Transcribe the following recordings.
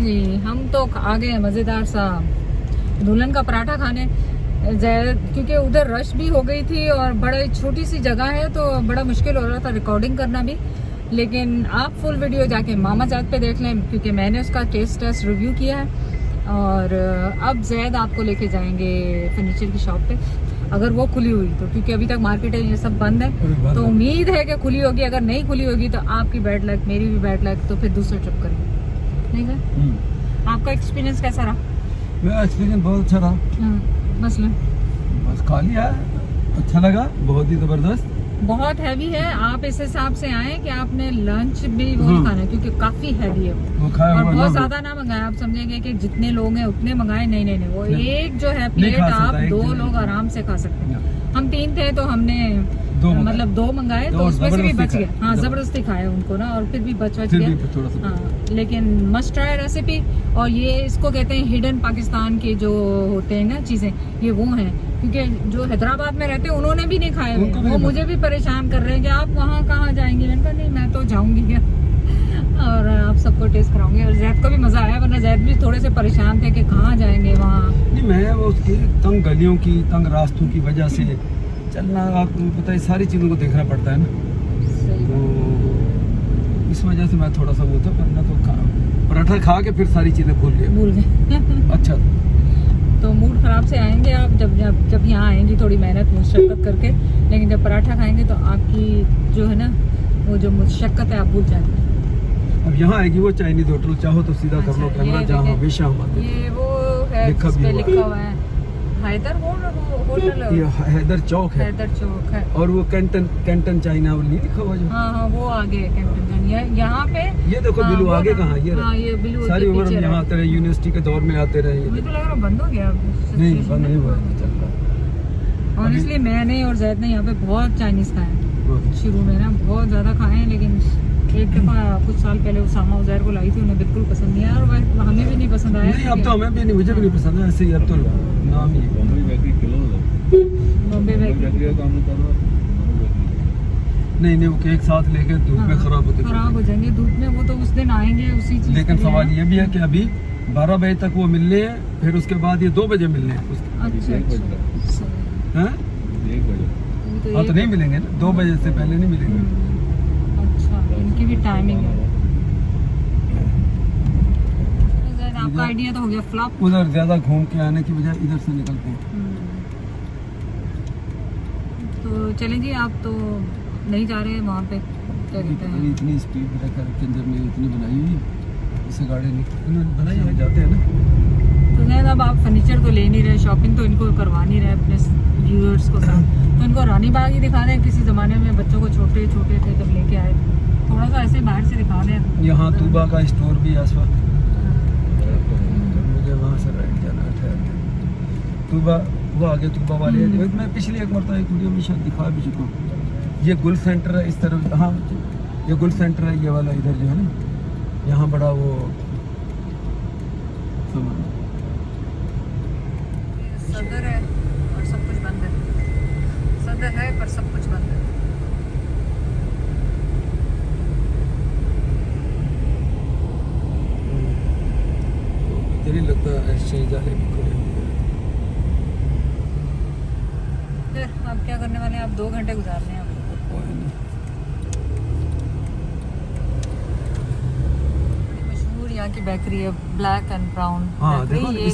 जी, हम तो आ गए मज़ेदार सा दुल्हन का पराठा खाने। क्योंकि उधर रश भी हो गई थी और बड़ा छोटी सी जगह है तो बड़ा मुश्किल हो रहा था रिकॉर्डिंग करना भी। लेकिन आप फुल वीडियो जाके मामा जात पे देख लें, क्योंकि मैंने उसका टेस्ट रिव्यू किया है। और अब जैद आपको लेके जाएंगे फर्नीचर की शॉप पे, अगर वो खुली हुई तो, क्योंकि अभी तक मार्केट है ये सब बंद है। तो उम्मीद है कि खुली होगी, अगर नहीं खुली होगी तो आपकी बैड लक, मेरी भी बैड लक, तो फिर दूसरा ट्रिप करेंगे। नहीं सर, आपका एक्सपीरियंस कैसा रहा? मेरा एक्सपीरियंस बहुत अच्छा रहा। मसलन बस खा लिया, अच्छा लगा, बहुत ही जबरदस्त। बहुत हैवी है, आप इस हिसाब से आए कि आपने लंच भी वो नहीं खाना, क्योंकि काफी हैवी है वो खाया और हुआ बहुत ना ज्यादा ना मंगाए। आप समझेंगे कि जितने लोग हैं उतने मंगाए, नहीं नहीं नहीं, वो एक जो है प्लेट आप दो लोग आराम से खा सकते हैं। हम 3 थे तो हमने मतलब 2 मंगाए, तो उसमें से भी बच गया। हाँ, जबरदस्ती खाया उनको ना, और फिर भी बच गया। हाँ, लेकिन मस्ट ट्राई रेसिपी। और ये इसको कहते हैं हिडन पाकिस्तान के जो होते हैं ना चीजें, ये वो हैं। क्योंकि जो हैदराबाद में रहते हैं उन्होंने भी नहीं खाए हुए, वो मुझे भी परेशान कर रहे हैं कि आप वहाँ कहाँ जाएंगे। मैंने कहा नहीं, मैं तो जाऊंगी क्या और आप सबको टेस्ट कराऊंगी। और जैद को भी मजा आया, वरना जैद भी थोड़े से परेशान थे कि कहाँ जाएंगे वहाँ। नहीं, मैं वो उसकी तंग गलियों की, तंग रास्तों की वजह से चलना, आपको पता है सारी चीज़ों को देखना पड़ता है ना, तो इस वजह से मैं थोड़ा सा वो था, वरना तो पराठा खा के फिर सारी चीज़ें भूल गए। अच्छा, तो मूड खराब से आएंगे आप जब यहाँ आएंगी, थोड़ी मेहनत मुशक्कत करके। लेकिन जब पराठा खाएंगे तो आपकी जो है ना वो जो मुशक्कत है आप भूल जाएंगे। अब यहाँ आएगी वो चाइनीज होटल, चाहो तो सीधा कर लो कैमरा, जहाँ हमेशा हमारे ये वो है लिखा हुआ है हैदर होटल, ये हैदर चौक है, हैदर चौक है। और वो कैंटन चाइना वो नहीं लिखा हुआ जो। हाँ, वो आगे है कैंटन चाइना, यहाँ पे। ये देखो बिलू आगे कहाँ, ये बिलू सारी उम्र हम यहाँ आते रहे, यूनिवर्सिटी के दौर में आते रहे। मुझे तो लग रहा बंद हो गया। नहीं, बंद नहीं हुआ, चल रहा। और इसलिए मैंने और जैद ने यहाँ पे बहुत चाइनीज खाए शुरू में ना, बहुत ज्यादा खाए हैं। लेकिन एक दफा कुछ साल पहले उसामा उजैर को लाई थी, उन्हें बिल्कुल पसंद नहीं आया और हमें भी नहीं पसंद आया। नहीं, अब तो हमें भी नहीं, मुझे भी नहीं पसंद है ऐसे ही। अब तो नाम ही बॉम्बे बेकरी नहीं, वो केक साथ लेके धूप में खराब हो जाएंगे धूप में, वो तो उस दिन आएंगे उसी चीज। लेकिन सवाल ये भी है कि अभी 12 बजे तक वो मिलने हैं, फिर उसके बाद ये 2 बजे मिलने हैं। अच्छा, हाँ, तो नहीं मिलेंगे ना, 2 बजे से पहले नहीं मिलेंगे। इनकी भी टाइमिंग है। आपका आइडिया तो हो गया फ्लॉप। उधर ज्यादा घूम के आने की बजाय इधर से निकलते हैं। तो चलें जी, आप तो नहीं जा रहे हैं वहाँ पे, क्या कहते हैं, इतनी स्पीड ब्रेकर के अंदर में इतनी बनाई हुई है, इससे गाड़ी बनाई है, जाते हैं ना। तो नहीं, अब आप फर्नीचर तो ले नहीं रहे, शॉपिंग तो इनको करवा नहीं रहे अपने व्यूअर्स को साथ, तो इनको रानी बाग ही दिखा रहे हैं। किसी ज़माने में बच्चों को छोटे छोटे थे जब लेके आए, थोड़ा सा ऐसे बाहर से दिखा रहे हैं। यहाँ तूबा का स्टोर भी है इस वक्त, मुझे वहाँ से राइट जाना है, ठहर के तूबा, वो आगे तूबा वाले। मैं पिछली एक मरतबा एक वीडियो में शायद दिखा भी चुका हूँ। ये गुल सेंटर है इस तरफ, हाँ ये गुल सेंटर है, ये वाला इधर जो है ना, यहाँ बड़ा वो सदर है और सब कुछ बंद है। सदर है पर सब कुछ बंद है। मुझे लगता है एक्सचेंज वाले भी खुले हुए हैं। फिर आप क्या करने वाले हैं? आप 2 घंटे गुजार रहे हैं। मशहूर यहाँ की बेकरी है ब्लैक एंड ब्राउन बेकरी। ये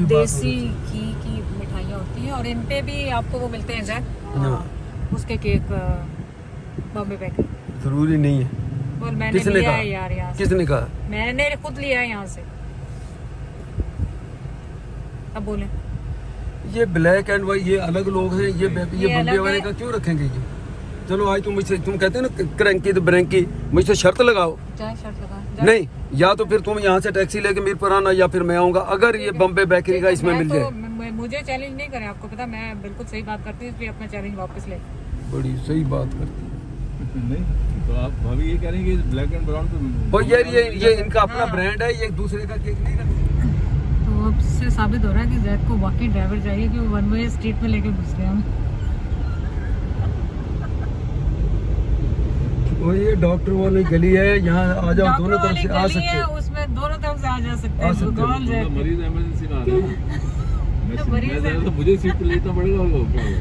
देसी घी की मिठाइयाँ होती हैं और इन पे भी आपको वो मिलते हैं जैद, उसके केक बॉम्बे बेकरी। जरूरी नहीं है। बोल, मैंने लिया है यार यहाँ से। किसने कहा? मैंने खुद लिया है यहाँ से। अब बोले, ये ब्लैक एंड वाइट, ये अलग लोग हैं, ये बम्बे वाले का क्यों रखेंगे ये? चलो आज तुम कहते हैं ना क्रैंकी तो ब्रैंकी, मुझसे शर्त लगाओ। शर्त लगा नहीं, या तो फिर तुम यहाँ से टैक्सी लेके मीरपुर आना, या फिर मैं आऊंगा। अगर ये बम्बे बेकरी का इसमें मिल जाए, मुझे चैलेंज नहीं करें। आपको पता मैं बिल्कुल सही बात करती हूँ, इसलिए अपना चैलेंज वापस ले। बड़ी सही बात करती है। नहीं तो आप भाभी ये कह रहे हैं कि ब्लैक एंड ब्राउन तो यार ये इनका अपना ब्रांड है, ये एक दूसरे का केक नहीं रखते। तो अब से साबित हो रहा है कि जैद को वाकई ड्राइवर चाहिए कि वो 1 वे स्ट्रीट में लेके घुस गया। वो ये डॉक्टर वाली गली है, यहाँ आ जाओ, दोनों तरफ से आ सकते हो। उसमें दोनों तरफ से आ जा सकते आ हैं। सकते हो। गोल है। मरीज इमरजेंसी में आ रहे हैं। मरीज है। तो मुझे सीट लेना पड़ेगा और क्या होगा?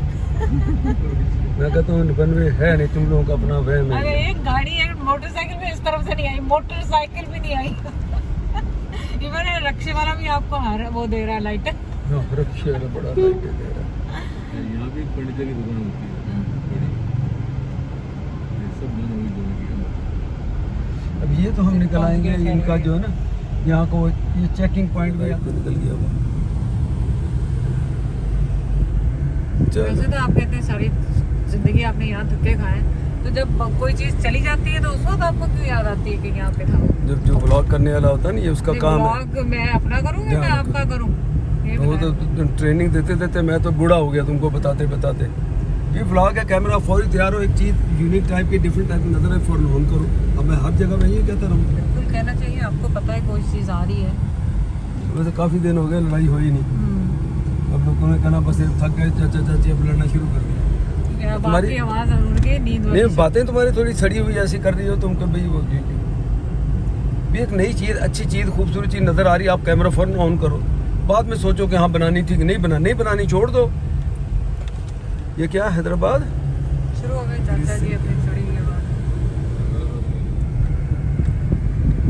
मैं कहता हूँ बनवे है नहीं, तुम लोगों का अपना वहम अरे है। एक गाड़ी है, मोटरसाइकिल भी इस तरफ से नहीं आई, मोटरसाइकिल भी नहीं आई। इवन रक्षे वाला भी आपको वो दे रहा है लाइट। हाँ, रक्षे वाला बड़ा लाइट दे रहा है। यहाँ भी फर्नीचर की दुकान होती है बड़ी। ये सब बंद हुई दोनों की। अब ये तो हम निकल आएंगे, इनका जो है ना यहाँ को ये चेकिंग पॉइंट में तो निकल गया वो। वैसे तो आप कहते हैं सारी जिंदगी आपने यहाँ धक्के खाए, तो जब कोई चीज चली जाती है तो उस वक्त आपको क्यों याद आती है कि यहाँ पे था वो? जब जो ब्लॉग करने वाला होता है ना, ये उसका काम है। ब्लॉग मैं अपना करूँ या मैं आपका करूँ? वो तो ट्रेनिंग देते देते मैं तो बूढ़ा हो गया तुमको बताते बताते। ये व्लॉग है, कैमरा फौरी तैयार हो, एक चीज यूनिक टाइप की डिफरेंट टाइप की नजर है, फौरन ऑन करो। अब मैं हर जगह में ये कहता रहूँ? बिल्कुल कहना चाहिए, आपको पता है कोई चीज आ रही है। वैसे काफी दिन हो गए लड़ाई हुई नहीं, अब लोगों ने कहना बस थक गए, चाचा चाची अब लड़ना शुरू कर दिया। तुम्हारी आवाज उड़ गई, नींद नहीं, बातें तुम्हारी थोड़ी सड़ी हुई ऐसी कर रही हो तुम, कभी वो भी एक नई चीज, अच्छी चीज, खूबसूरत चीज नजर आ रही है, आप कैमरा फौरन ऑन करो, बाद में सोचो कि हाँ बनानी थी कि नहीं बनानी छोड़ दो। ये क्या हैदराबाद शुरू हो गए चाचा जी अपनी छड़ी की बात।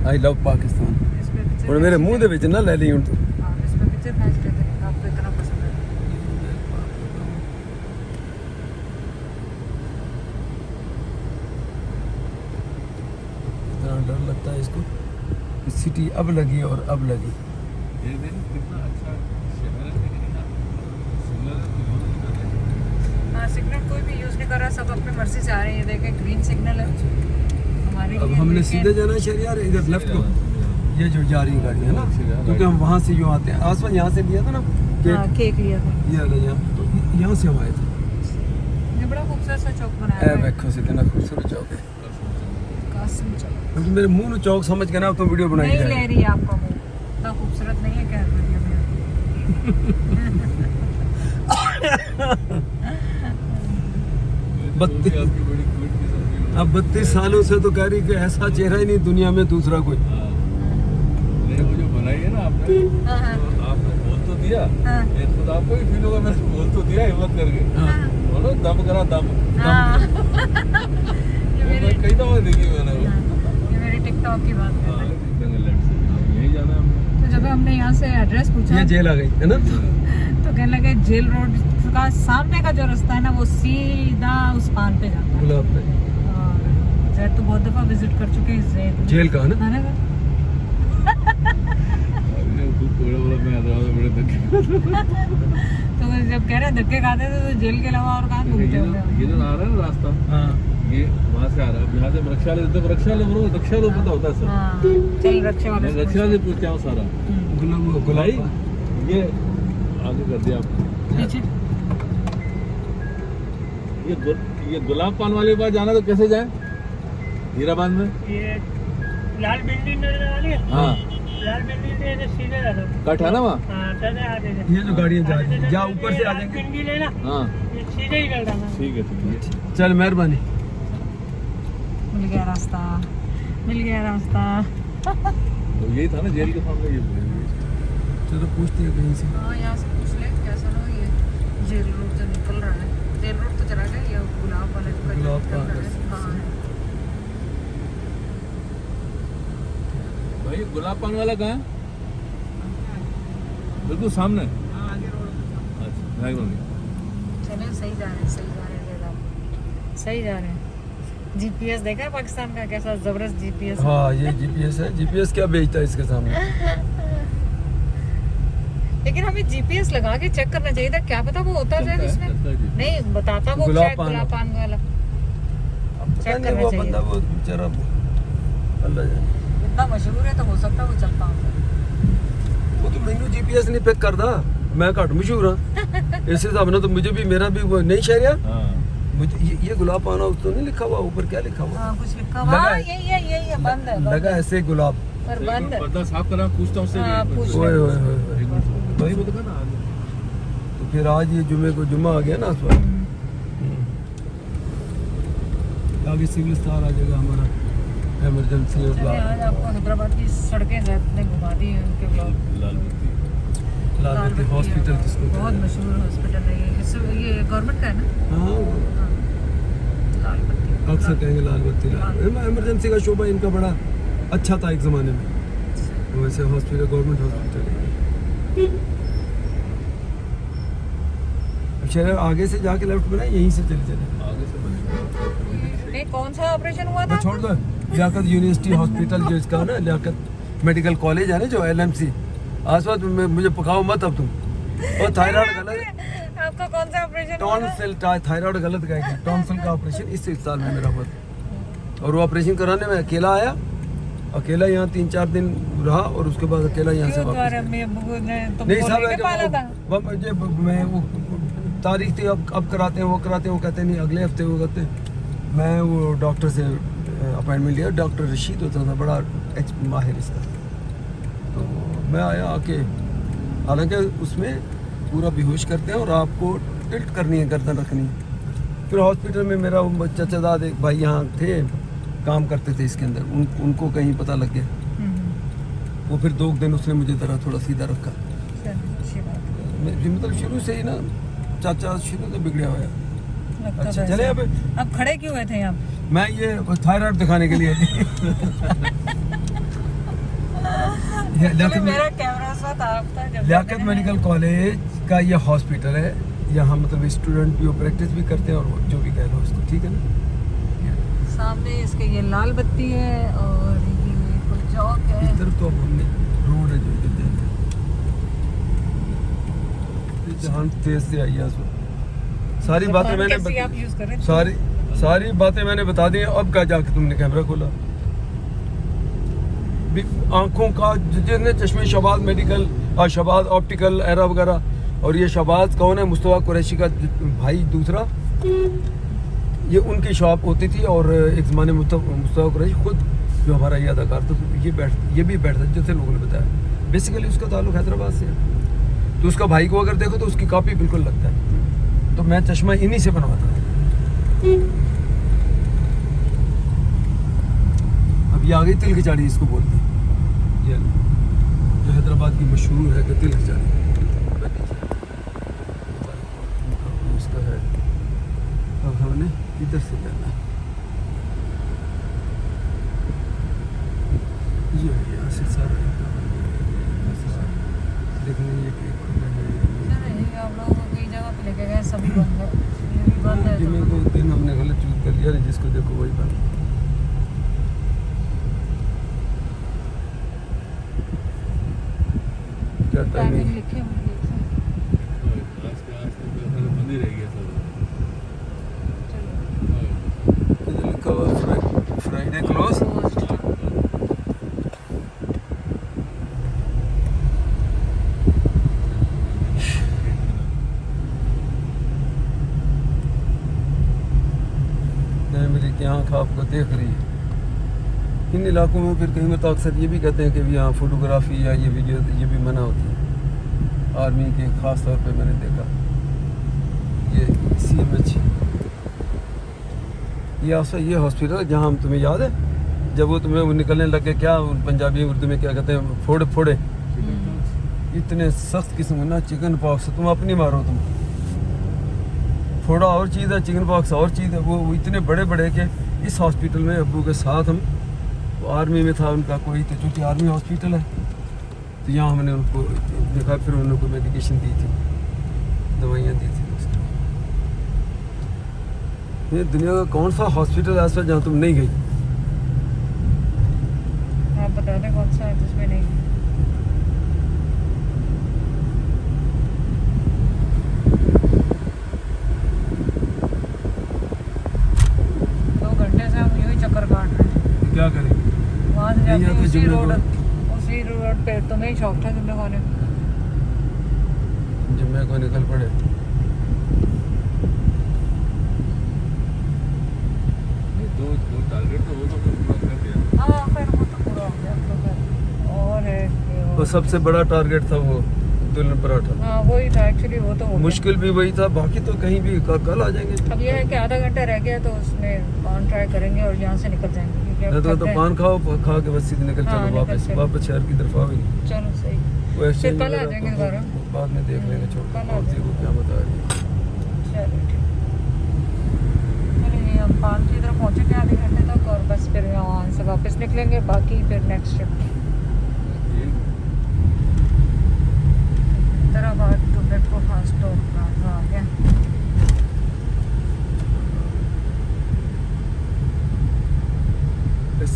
आई लव पाकिस्तान इसमें पिक्चर और मेरे मुंह दे विच ना ले ली हूं तू। हाँ, इसमें पिक्चर मैच करते हैं, आपको इतना पसंद है। इतना डर लगता है इसको, सिटी अब लगी और अब लगी। ये दिन कितना अच्छा शहर है, लेकिन यहाँ सिग्नल यूज नहीं कर रहे। हाँ, सिग्नल कोई भी यूज नहीं कर रहा, सब अपनी मर्जी से आ रहे हैं। ये देखें ग्रीन सिग्नल है हमारे अब लिए, हमने लेकिन- सीधे जाना है शहरियार, इधर लेफ्ट को, ये जो जा रही गाड़ी है ना, क्योंकि हम वहाँ से जो आते हैं, आसमान यहाँ से लिया था ना हाँ, केक लिया था। ये वाला यहाँ, तो यहाँ से हम आए थे। ये बड़ा खूबसूरत सा चौक बनाया ए है, देखो से कितना खूबसूरत चौक है। कासिम चौक। क्योंकि मेरे मुंह में चौक समझ के ना अब तो वीडियो बनाई नहीं ले जाए। रही है आपका मुंह, इतना खूबसूरत नहीं है, कह रही बत्ती- आपकी बड़ी क्यूट की सब्जी अब 32 सालों से तो कह रही कि ऐसा चेहरा ही नहीं दुनिया में दूसरा कोई। नहीं, वो जो बनाई है ना आपने, हाँ। तो आपने बोल तो दिया, हाँ। ये खुद आपको ही फील होगा मैंने बोल तो दिया हिम्मत करके। हाँ। बोलो दम करा दम। हाँ। वो मैं कई दफा देखी मैंने वो। ये मेरी टिकटॉक की बात है। हाँ, जंगल से अब यही जाना है हमने। तो जब हमने यहाँ से एड्रेस पूछा ये जेल आ गई है ना। तो कहने लगे जेल रोड का सामने का जो रास्ता है ना, वो सीधा उस पान पे जाता है। गुलाब पे और जैद तो बहुत दफा विजिट कर चुके हैं जेल। जेल का है ना। है ना? अभी खूब थोड़ा बोला मैं हैदराबाद में बड़े धक्के। तो जब कह रहे हैं धक्के खाते थे तो जेल के अलावा और कहाँ घूमते होंगे? ये जो आ रहा है ना रास्ता, हाँ ये वहाँ से आ रहा है। यहाँ से रक्षा ले, जब रक्षा लो ब्रो, रक्षा लो पता होता है सर। हाँ, चल रक्षे वाले मैं से रक्षा से पूछ के आऊँ सारा। गुलाब गुलाई गुलाब ये आगे कर दिया आपने। पीछे ये गुलाब पान वाले के पास जाना तो कैसे जाए? हीराबाद में ये लाल बिल्डिंग नजर आ रही है, हाँ लाल बिल्डिंग से इधर सीधे जा दो। कट है ना वहाँ। हाँ, सीधे आ जाइए। ये जो गाड़ियाँ जा रही हैं, या ऊपर से आ लाल जाएंगे। बिल्डिंग लेना, हाँ ये सीधे ही कर डालना। ठीक है। चल मेहरबानी। मिल गया रास्ता, मिल गया रास्ता। तो यही था ना जेल के सामने ये। चलो पूछते हैं कहीं से। हाँ, यहाँ से पूछ ले कैसा ना ये जेल रोड से निकल रहा है। जेल रोड तो चला गया, ये गुलाब वाले का जो गुलाब निकल पान रहा है। रास्ता। हाँ। भाई गुलाब पान वाला कहाँ है? बिल्कुल सामने। अच्छा बैकग्राउंड। चलो सही जा रहे हैं, सही जा रहे हैं आप, सही जा रहे हैं। जीपीएस देखा है पाकिस्तान का कैसा जबरदस्त जीपीएस। हाँ ये जीपीएस है। जीपीएस क्या बेचता है इसके सामने? लेकिन हमें जीपीएस लगा के चेक करना चाहिए था, क्या पता वो होता जाए चलता है, उसमें। चलता है जी। नहीं बताता वो गुलाब शायद पान। गुलाब पान वाला। अब पता चेक नहीं करना वो चाहिए। बंदा वो बेचारा अल्लाह जाने। इतना मशहूर है तो हो सकता है वो चलता हो। वो तो मैंने जीपीएस नहीं पिक करता, मैं घट मशहूर हाँ। इस हिसाब से तो मुझे भी, मेरा भी वो नहीं शहरिया, हाँ मुझे ये गुलाब पाना तो नहीं लिखा हुआ, ऊपर क्या लिखा हुआ? हाँ, कुछ लिखा लगा हुआ। हाँ, है। यही है, बंद है, बंद लगा है। ऐसे गुलाब। पर बंद है। पर्दा साफ करा, पूछता हूँ उससे। हाँ, पूछ ले। ओए ओए ओए ओए। एक मिनट वही वो तो कहना आगे। तो फिर आज ये जुमे को जुमा आ गया ना इस बार। आगे सिविल स्टार आ जाएगा हमारा, इमरजेंसी चलिए, और आज आपको हैदराबाद की सड़कें ज़ैद ने घुमा दी हैं उनके ब्लॉग। लाल बत्ती लाल बत्ती हॉस्पिटल जिसको बहुत कहते हैं। मशहूर हॉस्पिटल है ये गवर्नमेंट का है ना। हाँ हाँ, लाल बत्ती अक्सर कहेंगे लाल बत्ती इमरजेंसी का शोबा इनका बड़ा अच्छा था एक ज़माने में। वैसे हॉस्पिटल गवर्नमेंट हॉस्पिटल है। अब शहर आगे से जाके लेफ्ट में ना, यहीं से चले आगे से बनेगा। नहीं, कौन सा ऑपरेशन हुआ वो था? छोड़ दो, लियाकत यूनिवर्सिटी हॉस्पिटल जो इसका ना, लियाकत मेडिकल कॉलेज है ना जो LMC आसपास में, मुझे पकाओ मत अब तुम। और थायराइड गलत, आपका कौन सा ऑपरेशन हुआ था? टॉन्सिल थायराइड गलत कहेगी, टॉन्सिल का ऑपरेशन इस साल में मेरा हुआ था। और वो ऑपरेशन कराने में अकेला आया, अकेला यहाँ 3-4 दिन रहा और उसके बाद अकेला यहाँ से क्यों वापस तुम्हारे गया। अम्मी अब्बू ने तुमको नहीं साहब लेके पाला था? मैं वो तारीख थी, अब कराते हैं, वो कराते हैं, वो कहते नहीं अगले हफ्ते वो करते हैं। मैं वो डॉक्टर से अपॉइंटमेंट लिया, डॉक्टर रशीद होता था, बड़ा माहिर इसका। तो मैं आया आके, हालांकि उसमें पूरा बेहोश करते हैं और आपको टिल्ट करनी है, गर्दन रखनी है। फिर हॉस्पिटल में मेरा वो चचादाद एक भाई यहाँ थे, काम करते थे इसके अंदर, उनको कहीं पता लग गया। वो फिर 2 दिन उसने मुझे जरा थोड़ा सीधा रखा। अच्छी बात है। मतलब शुरू से ही ना चाचा शुरू से बिगड़े हुआ है। लगता अच्छा था चले ऐसा। अब अब खड़े क्यों हुए थे यहाँ पे? मैं ये थायराइड दिखाने के लिए Actually, मेरा कैमरा उस वक्त ऑफ था जब लियाकत मेडिकल कॉलेज का ये हॉस्पिटल है। यहाँ मतलब स्टूडेंट भी प्रैक्टिस भी करते हैं और जो भी कह लो उसको, ठीक है ना। सामने इसके ये लाल बत्ती है और ये कोई चौक है। इस तरफ तो अब हमने रोड है जो इधर जाते हैं। जहाँ तेज से आई है सारी बातें मैंने कैसी आप यूज कर रहे हैं? सारी बातें मैंने बता दी। अब क्या जाके तुमने कैमरा खोला? आंखों का जितने चश्मे शबाज मेडिकल और शबाज ऑप्टिकल एरा वगैरह, और ये शबाज कौन है? मुस्तफा कुरैशी का भाई दूसरा, ये उनकी शॉप होती थी। और एक ज़माने में मुस्तफा कुरैशी खुद जो हमारा ये अदाकार था, तो ये भी बैठता जैसे लोगों ने बताया। बेसिकली उसका ताल्लुक हैदराबाद से है। तो उसका भाई को अगर देखो तो उसकी कॉपी बिल्कुल लगता है। तो मैं चश्मा इन्हीं से बनवाता था। अब ये आ गई तिल खिचाड़ी, इसको बोलते हैं ये जो हैदराबाद की मशहूर है कि तिल खिचाड़ी उसका है। अब हमने इधर से जाना है, ये यहाँ से सारा देखने ये खुला है। सर, ये आप लोगों को कई जगह पे लेके गए, सभी बंद है, ये भी बंद है। जिन्हें को दिन हमने गलत चूज कर लिया, जिसको देखो वही बात। क्या टाइमिंग टाइमिंग? लिखे होंगे। आज तक बंद ही रह गया सब। चलो। लिखा हुआ फ्राइडे क्लोज। मेरी आँख आपको देख रही है। इन इलाकों में फिर कहीं तो अक्सर ये भी कहते हैं कि भी यहाँ फोटोग्राफी या ये वीडियो ये भी मना होती है। आर्मी के ख़ास तौर पे मैंने देखा ये CMH, ये हॉस्पिटल जहाँ हम, तुम्हें याद है जब वो तुम्हें वो निकलने लगे, क्या पंजाबी उर्दू में क्या कहते हैं, फोड़े इतने सख्त किस्म के ना, चिकन पॉक्स तुम अपनी मारो, तुम फोड़ा और चीज़ है, चिकन पॉक्स और चीज़ है। वो इतने बड़े बड़े के इस हॉस्पिटल में अब्बू के साथ हम, वो आर्मी में था उनका कोई, तो चूँकि आर्मी हॉस्पिटल है तो यहाँ हमने उनको देखा, फिर उनको मेडिकेशन दी थी, दवाइयाँ दी थी। ये दुनिया का कौन सा हॉस्पिटल ऐसा जहाँ तुम नहीं गई? आप बता दें कौन सा है जिसमें नहीं? चक्कर काट रहे हैं, क्या करें? वहाँ से नहीं, जाके यहाँ तो उसी रोड पे तुम्हें ही शौक था जुम्मे खाने का। जुम्मे को निकल पड़े। दो टारगेट तो वो तो पूरा कर दिया। हाँ, फिर वो तो पूरा हो गया। तो फिर और है कि वो सबसे बड़ा टारगेट था वो दुल्हन पराठा। हाँ वही था एक्चुअली, वो तो हो गया। मुश्किल भी वही था, बाकी तो कहीं भी कल आ जाएंगे। अब ये है कि आधा घंटा रह गया तो उसमें पान ट्राई करेंगे और यहाँ से निकल जाएंगे क्योंकि अब नहीं तो थक गए। पान खाओ, खा के बस सीधे निकल हाँ, चलो निकल वापस चलो। वापस शहर की तरफ आओगे। चलो सही, वो फिर exchange कल आ वगैरह जाएंगे तो दोबारा। बाद में देख लेंगे, छोड़ कल आ कौन सी को क्या बता रही है। चलो ठीक। चलिए हम पान की तरफ पहुँचेंगे आधे घंटे तक और बस फिर वहाँ से वापस निकलेंगे, बाकी फिर next trip Hyderabad to metro fast stop आ गया। बस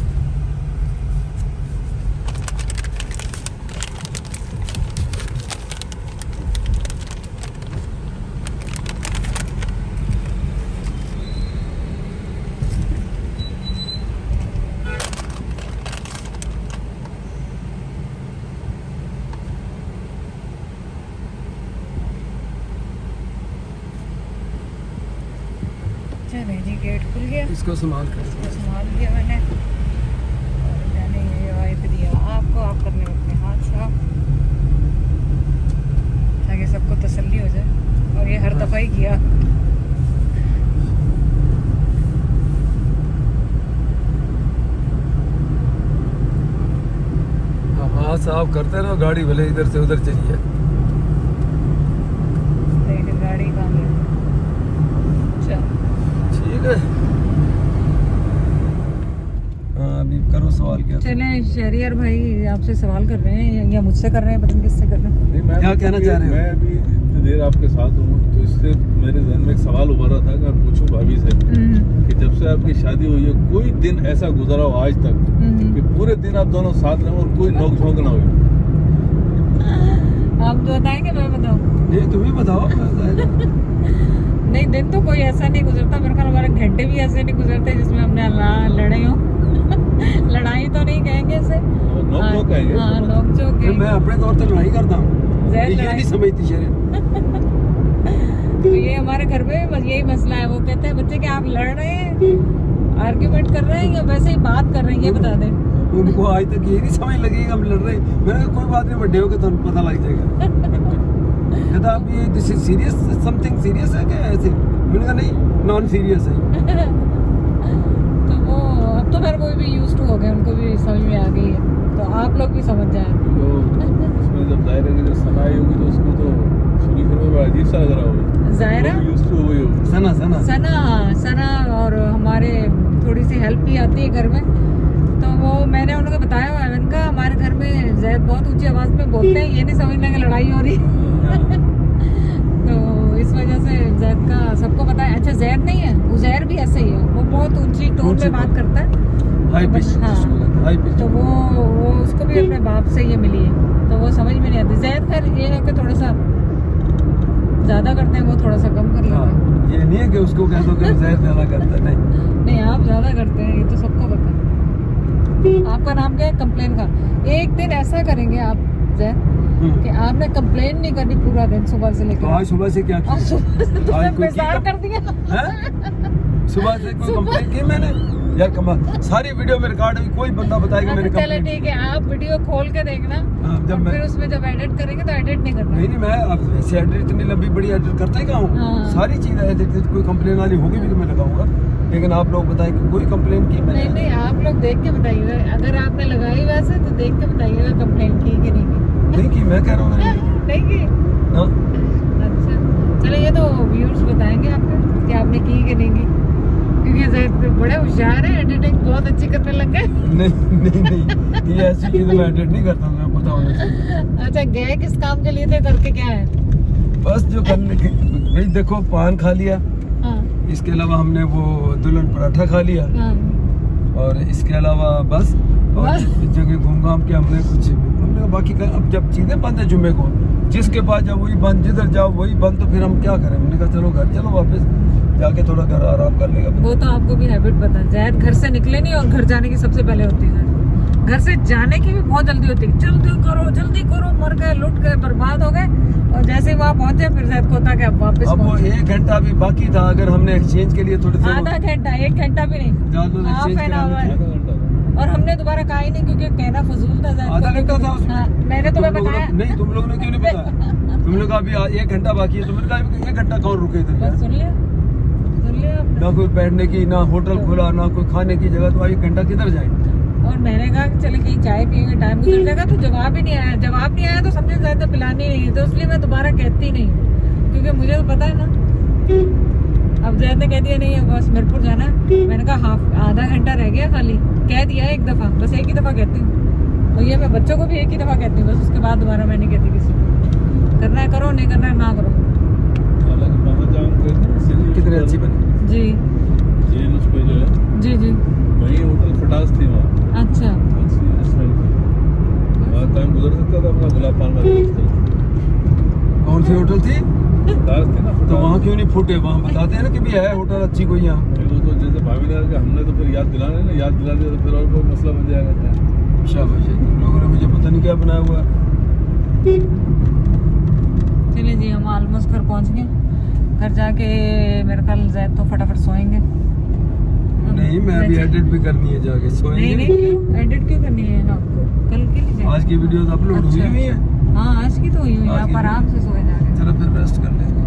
चलिए जी गेट खुल गया, इसको संभाल कर इसको संभाल लिया मैंने और मैंने ये वाइप दिया आपको, आप करने में अपने हाथ साफ ताकि सबको तसल्ली हो जाए। और ये हर दफ़ा ही किया। हाथ साफ करते रहो, गाड़ी भले इधर से उधर चली जाए। लेकिन गाड़ी कहाँ गई? चल ठीक है, हाँ अभी करो सवाल क्या। चले शहरियार भाई आपसे सवाल कर रहे हैं या मुझसे कर रहे हैं, पता नहीं किससे कर रहे हैं। नहीं, मैं क्या कहना चाह रहे हो? मैं अभी इतनी देर आपके साथ हूँ तो इससे मेरे जहन में एक सवाल उभरा था कि मैं पूछूं भाभी से कि जब से आपकी शादी हुई है कोई दिन ऐसा गुजरा हो आज तक कि पूरे दिन आप दोनों साथ रहे और कोई नोक झोंक ना हुई? आप तो बताएंगे मैं बताऊँ? ये तुम्हें बताओ। नहीं दिन तो कोई ऐसा नहीं गुजरता, मेरे ख्याल हमारे घंटे भी ऐसे नहीं गुजरते जिसमें हमने लड़े हो। लड़ाई तो नहीं कहेंगे इसे, नोक झोंक कहेंगे। हाँ नोक झोंक मैं अपने तौर पर लड़ाई करता हूँ, ज़हर ये लड़ाई। नहीं समझती शरीर। तो ये हमारे घर में बस यही मसला है। वो कहते हैं बच्चे कि आप लड़ रहे हैं, आर्ग्यूमेंट कर रहे हैं या वैसे ही बात कर रहे हैं, ये बता दें। उनको आज तक ये नहीं समझ लगी कि हम लड़ रहे हैं। मैंने कहा कोई बात नहीं, बड़े हो के तो पता लग जाएगा। कहता आप ये this is serious, something serious है क्या ऐसे? मैंने कहा नहीं, नॉन सीरियस है। तो वो अब तो फिर कोई भी यूज टू हो गए, उनको भी समझ में आ गई है, तो आप लोग भी समझ जाए। तो इसमें जब दायरे की जो सना आई होगी तो उसको तो शुरू में बड़ा अजीब सा लग रहा होगा। जायरा यूज्ड टू हो गई होगी। सना सना सना और हमारे थोड़ी सी हेल्प भी आती है घर में। तो वो मैंने उनको बताया हुआ है, मैंने कहा हमारे घर में जैद बहुत ऊंची आवाज में बोलते हैं, ये नहीं समझना कि लड़ाई हो रही। तो इस वजह से जैद का सबको पता है। अच्छा जैद नहीं है, उजैर भी ऐसे ही है, वो बहुत ऊंची टोन में बात करता है। हाई पिच, हाँ। High pitch. तो वो उसको भी अपने बाप से ये मिली है, तो वो समझ में नहीं आती। जैद खैर ये है कि थोड़ा सा ज्यादा करते हैं, वो थोड़ा सा कम कर लेते हैं। हाँ, ये नहीं है कि उसको कह दो कि जहर ज्यादा करता है, नहीं। नहीं आप ज्यादा करते हैं, ये तो सबको पता है। आपका नाम क्या है? कंप्लेन का। एक दिन ऐसा करेंगे आप जैद कि आपने कंप्लेन नहीं करनी पूरा दिन सुबह से तो लेकर। आज सुबह से क्या अब किया? सुबह से तो आज मैं कोई बेजार की कर दिया। हैं? सुबह से कोई कंप्लेन की मैंने? यार कमाल, सारी वीडियो में रिकॉर्ड हुई, कोई बंदा बताएगा मैंने चलो कंप्लेन ठीक है, आप वीडियो खोल के देखना हाँ, जब और मैं फिर उसमें जब एडिट करेंगे तो एडिट नहीं करना। नहीं मैं अब ऐसे एडिट इतनी लंबी बड़ी एडिट करता ही कहाँ हूँ। हाँ। सारी चीज़ एडिट, कोई कंप्लेन वाली होगी भी तो मैं लगाऊंगा, लेकिन आप लोग बताएं कि कोई कंप्लेन की मैंने? नहीं नहीं आप लोग देख के बताइएगा, अगर आपने लगाई वैसे तो देख के बताइएगा कंप्लेन की कि नहीं की। नहीं की, मैं कह रहा हूँ नहीं की। हाँ। अच्छा चलो, ये तो व्यूअर्स बताएंगे आपको कि आपने की कि नहीं की, क्योंकि जैद बड़े होशियार है, एडिटिंग बहुत अच्छी करने लग गए। नहीं ये ऐसी चीज़ मैं एडिट नहीं करता हूँ, मैं पता होना चाहिए। अच्छा गए किस काम के लिए थे, करके क्या है? बस जो करने के भाई देखो, पान खा लिया, हाँ इसके अलावा हमने वो दुल्हन पराठा खा लिया, हाँ और इसके अलावा बस और बस? इस जगह घूम घाम के हमने बाकी अब जब चीजें बंद है जुम्मे को, जिसके पास जाओ वही बंद, जिधर जाओ वही बंद, तो फिर हम क्या करें? हमने कहा चलो घर चलो, वापस जाके थोड़ा घर आराम कर लेगा। वो तो आपको भी हैबिट पता है, जैद घर से निकले नहीं और घर जाने की सबसे पहले होती है। घर से जाने की भी बहुत जल्दी होती है, जल्दी करो, मर गए, लुट गए, बर्बाद हो गए, और जैसे ही वहाँ पहुंचे फिर जैद को होता कि अब वापस अब वो पहुंचे। 1 घंटा भी बाकी था, अगर हमने एक्सचेंज के लिए थोड़े से आधा घंटा, 1 घंटा भी नहीं, ज्यादा हाफ exchange एन कराने आवर। थे। आधा घंटा और हमने दोबारा कहा ही नहीं क्योंकि कहना फजूल था ज़ाहिर आधा तौर पे। घंटा था उसमें। हाँ, मैंने तुम्हें तुम लोगों बताया। ने- नहीं तुम लोगों ने क्यों नहीं पता? तुम लोग अभी 1 घंटा बाकी है, तुमने कहा 1 घंटा कौन रुके इधर बस यार? सुन लिया आपने। ना कोई बैठने की, ना होटल खुला, ना कोई खाने की जगह, तो 1 घंटा किधर जाए? और मैंने कहा कि चले कहीं चाय पियेंगे, टाइम गुजर जाएगा, तो जवाब ही नहीं आया। जवाब नहीं आया तो समझे ज्यादा पिलानी नहीं है, तो इसलिए मैं दोबारा कहती नहीं हूँ, क्योंकि मुझे तो पता है ना। अब जैद ने कह दिया नहीं है बस मिरपुर जाना है। मैंने कहा आधा घंटा रह गया खाली, कह दिया एक दफा, बस एक ही दफा कहती हूँ। और ये मैं बच्चों को भी एक ही दफा कहती हूँ, बस उसके बाद दोबारा मैं नहीं कहती किसी को। करना है करो, नहीं करना है ना करो। अलग वहाँ जाम गए थे कितनी अच्छी बनी। जी जेल उस पे जो है जी जी। वहीं होटल खटास थी वहाँ अच्छा वहाँ टाइम गुजर सकता था अपना गुलाब पान वाले उस तरफ। कौन सी होटल थी? खटास थी ना तो खटास। वहाँ क्यों नहीं फूटे? वहाँ बताते हैं ना कि भी है होटल अच्छी कोई यहाँ। वो तो जैसे भाभी ने कहा हमने तो फिर याद दिलाना ना, याद दिला दिया तो फिर और कोई मसला बन जाएगा। शाबाश है, तुम लोगों ने मुझे पता नहीं क्या बनाया हुआ। चलिए जी, हम ऑलमोस्ट घर पहुंच गए। घर जाके मेरे ख्याल जैद तो फटाफट सोएंगे। नहीं, मैं अभी एडिट भी करनी है, जाके सोएंगे। नहीं क्यों एडिट क्यों करनी है आपको? कल के लिए आज की वीडियोस अपलोड हुई अच्छा, हुई है। हाँ आज की तो हुई हुई है, आज की आप आराम से सोए जा रहे हैं। चलो फिर रेस्ट कर ले।